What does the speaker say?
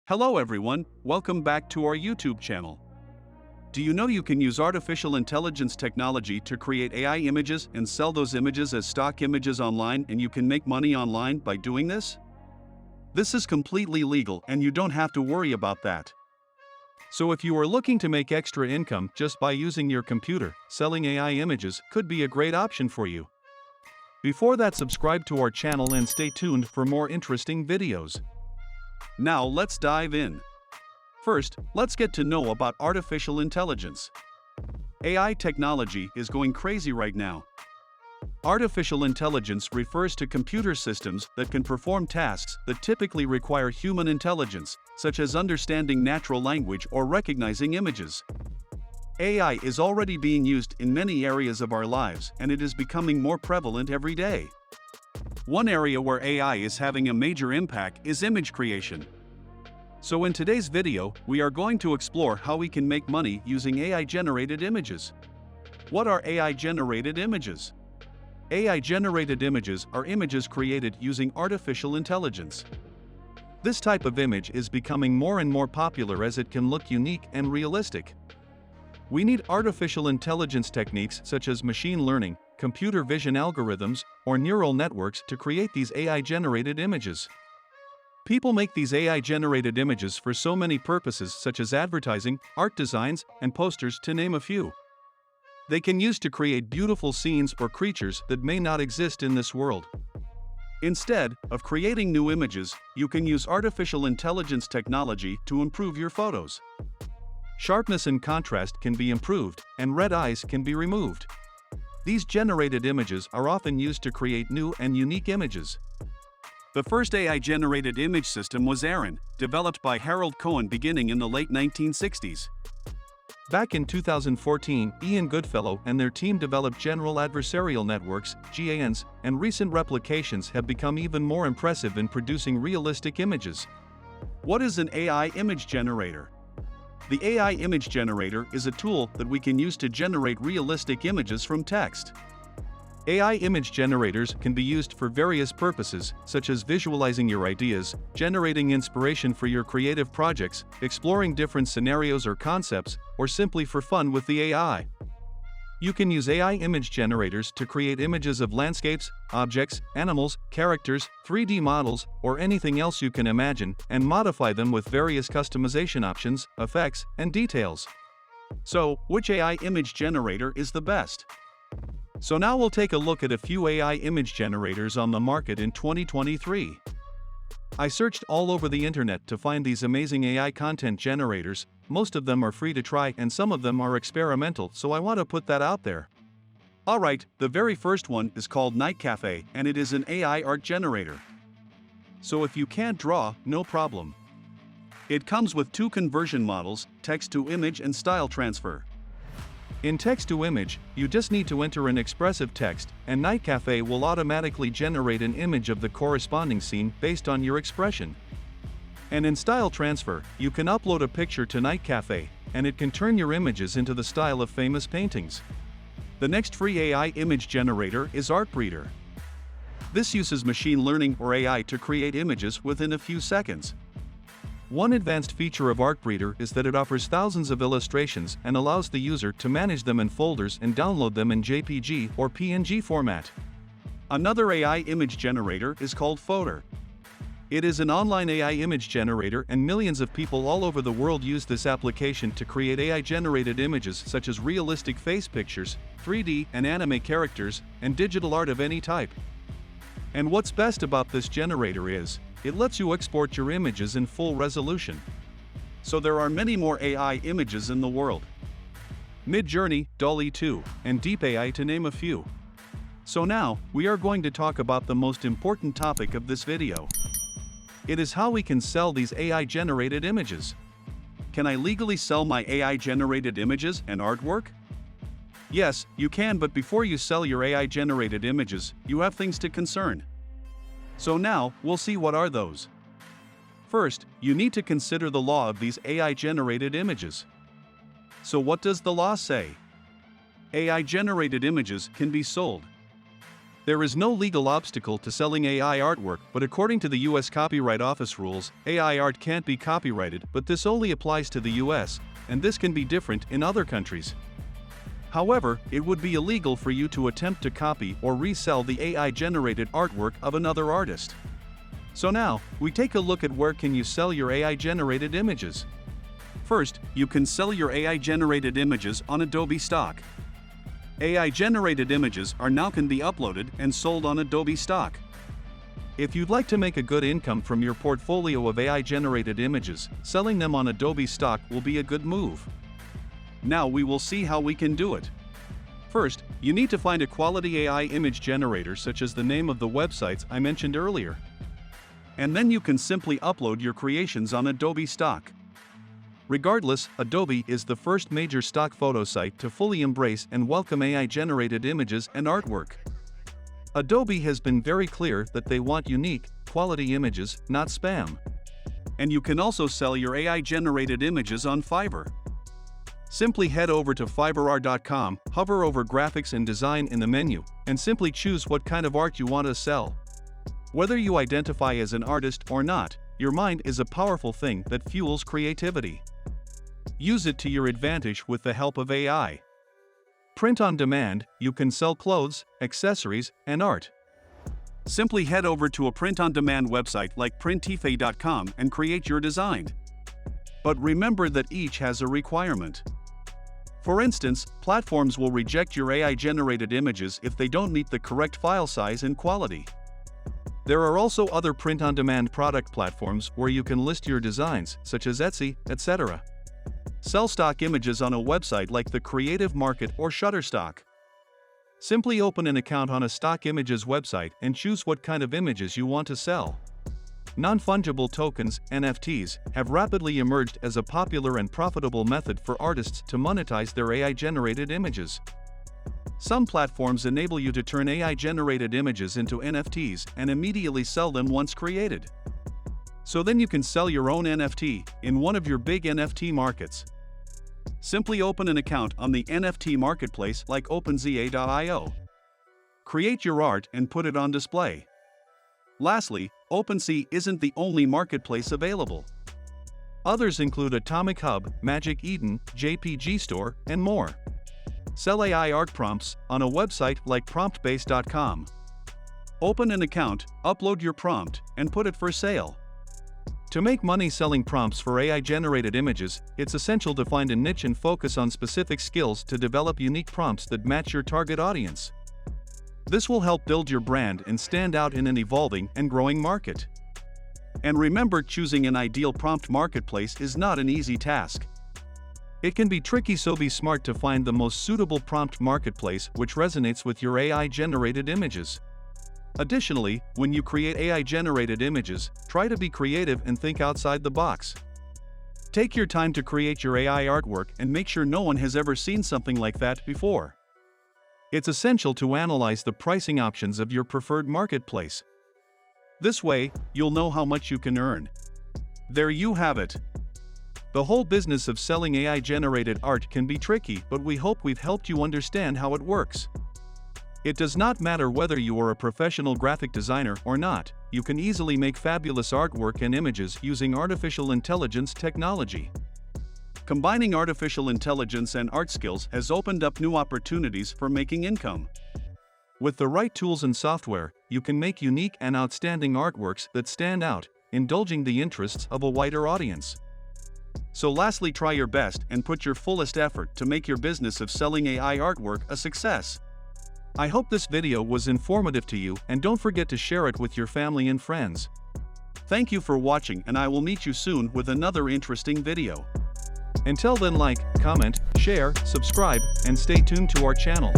Hello everyone, welcome back to our YouTube channel. Do you know you can use artificial intelligence technology to create AI images and sell those images as stock images online, and you can make money online by doing this? This is completely legal and you don't have to worry about that. So if you are looking to make extra income just by using your computer, selling AI images could be a great option for you. Before that, subscribe to our channel and stay tuned for more interesting videos. Now let's dive in. First, let's get to know about artificial intelligence. AI technology is going crazy right now. Artificial intelligence refers to computer systems that can perform tasks that typically require human intelligence, such as understanding natural language or recognizing images. AI is already being used in many areas of our lives, and it is becoming more prevalent every day. One area where AI is having a major impact is image creation. So in today's video, we are going to explore how we can make money using AI-generated images. What are AI-generated images? AI-generated images are images created using artificial intelligence. This type of image is becoming more and more popular as it can look unique and realistic. We need artificial intelligence techniques such as machine learning, computer vision algorithms, or neural networks to create these AI-generated images. People make these AI-generated images for so many purposes, such as advertising, art designs, and posters, to name a few. They can use to create beautiful scenes or creatures that may not exist in this world. Instead of creating new images, you can use artificial intelligence technology to improve your photos. Sharpness and contrast can be improved, and red eyes can be removed. These generated images are often used to create new and unique images. The first AI-generated image system was Aaron, developed by Harold Cohen beginning in the late 1960s. Back in 2014, Ian Goodfellow and their team developed general adversarial networks, GANs, and recent replications have become even more impressive in producing realistic images. What is an AI image generator? The AI image generator is a tool that we can use to generate realistic images from text. AI image generators can be used for various purposes, such as visualizing your ideas, generating inspiration for your creative projects, exploring different scenarios or concepts, or simply for fun with the AI. You can use AI image generators to create images of landscapes, objects, animals, characters, 3D models, or anything else you can imagine, and modify them with various customization options, effects, and details. So, which AI image generator is the best? So now we'll take a look at a few AI image generators on the market in 2023. I searched all over the internet to find these amazing AI content generators. Most of them are free to try and some of them are experimental, so I want to put that out there. Alright, the very first one is called Night Cafe, and it is an AI art generator. So if you can't draw, no problem. It comes with two conversion models, text to image and style transfer. In text to image, you just need to enter an expressive text, and Night Cafe will automatically generate an image of the corresponding scene based on your expression. And in style transfer, you can upload a picture to Night Cafe, and it can turn your images into the style of famous paintings. The next free AI image generator is ArtBreeder. This uses machine learning or AI to create images within a few seconds. One advanced feature of ArtBreeder is that it offers thousands of illustrations and allows the user to manage them in folders and download them in JPG or PNG format. Another AI image generator is called Photor. It is an online AI image generator, and millions of people all over the world use this application to create AI-generated images such as realistic face pictures, 3D and anime characters, and digital art of any type. And what's best about this generator is, it lets you export your images in full resolution. So there are many more AI images in the world. Midjourney, dall-e 2, and Deep AI to name a few. So now, we are going to talk about the most important topic of this video. It is how we can sell these AI-generated images. Can I legally sell my AI-generated images and artwork? Yes, you can, but before you sell your AI-generated images, you have things to concern. So now, we'll see what are those. First, you need to consider the law of these AI-generated images. So what does the law say? AI-generated images can be sold. There is no legal obstacle to selling AI artwork, but according to the US Copyright Office rules, AI art can't be copyrighted, but this only applies to the US, and this can be different in other countries. However, it would be illegal for you to attempt to copy or resell the AI-generated artwork of another artist. So now, we take a look at where can you sell your AI-generated images. First, you can sell your AI-generated images on Adobe Stock. AI-generated images now can be uploaded and sold on Adobe Stock. If you'd like to make a good income from your portfolio of AI-generated images, selling them on Adobe Stock will be a good move. Now we will see how we can do it. First, you need to find a quality AI image generator such as the name of the websites I mentioned earlier. And then you can simply upload your creations on Adobe Stock. Regardless, Adobe is the first major stock photo site to fully embrace and welcome AI-generated images and artwork. Adobe has been very clear that they want unique, quality images, not spam. And you can also sell your AI-generated images on Fiverr. Simply head over to fiverr.com, hover over Graphics and Design in the menu, and simply choose what kind of art you want to sell. Whether you identify as an artist or not, your mind is a powerful thing that fuels creativity. Use it to your advantage with the help of AI. Print on demand, you can sell clothes, accessories, and art. Simply head over to a print-on-demand website like printife.com and create your design. But remember that each has a requirement. For instance, platforms will reject your AI-generated images if they don't meet the correct file size and quality. There are also other print-on-demand product platforms where you can list your designs, such as Etsy, etc. Sell stock images on a website like the Creative Market or Shutterstock. Simply open an account on a stock images website and choose what kind of images you want to sell. Non-fungible tokens, NFTs, have rapidly emerged as a popular and profitable method for artists to monetize their AI-generated images. Some platforms enable you to turn AI-generated images into NFTs and immediately sell them once created. So then you can sell your own NFT in one of your big NFT markets. Simply open an account on the NFT marketplace like OpenSea.io. Create your art and put it on display. Lastly, OpenSea isn't the only marketplace available. Others include Atomic Hub, Magic Eden, JPG Store, and more. Sell AI art prompts on a website like promptbase.com. Open an account, upload your prompt, and put it for sale. To make money selling prompts for AI-generated images, it's essential to find a niche and focus on specific skills to develop unique prompts that match your target audience. This will help build your brand and stand out in an evolving and growing market. And remember, choosing an ideal prompt marketplace is not an easy task. It can be tricky, so be smart to find the most suitable prompt marketplace which resonates with your AI-generated images. Additionally, when you create AI-generated images, try to be creative and think outside the box. Take your time to create your AI artwork and make sure no one has ever seen something like that before. It's essential to analyze the pricing options of your preferred marketplace. This way, you'll know how much you can earn. There you have it. The whole business of selling AI-generated art can be tricky, but we hope we've helped you understand how it works. It does not matter whether you are a professional graphic designer or not, you can easily make fabulous artwork and images using artificial intelligence technology. Combining artificial intelligence and art skills has opened up new opportunities for making income. With the right tools and software, you can make unique and outstanding artworks that stand out, indulging the interests of a wider audience. So lastly, try your best and put your fullest effort to make your business of selling AI artwork a success. I hope this video was informative to you, and don't forget to share it with your family and friends. Thank you for watching, and I will meet you soon with another interesting video. Until then, like, comment, share, subscribe, and stay tuned to our channel.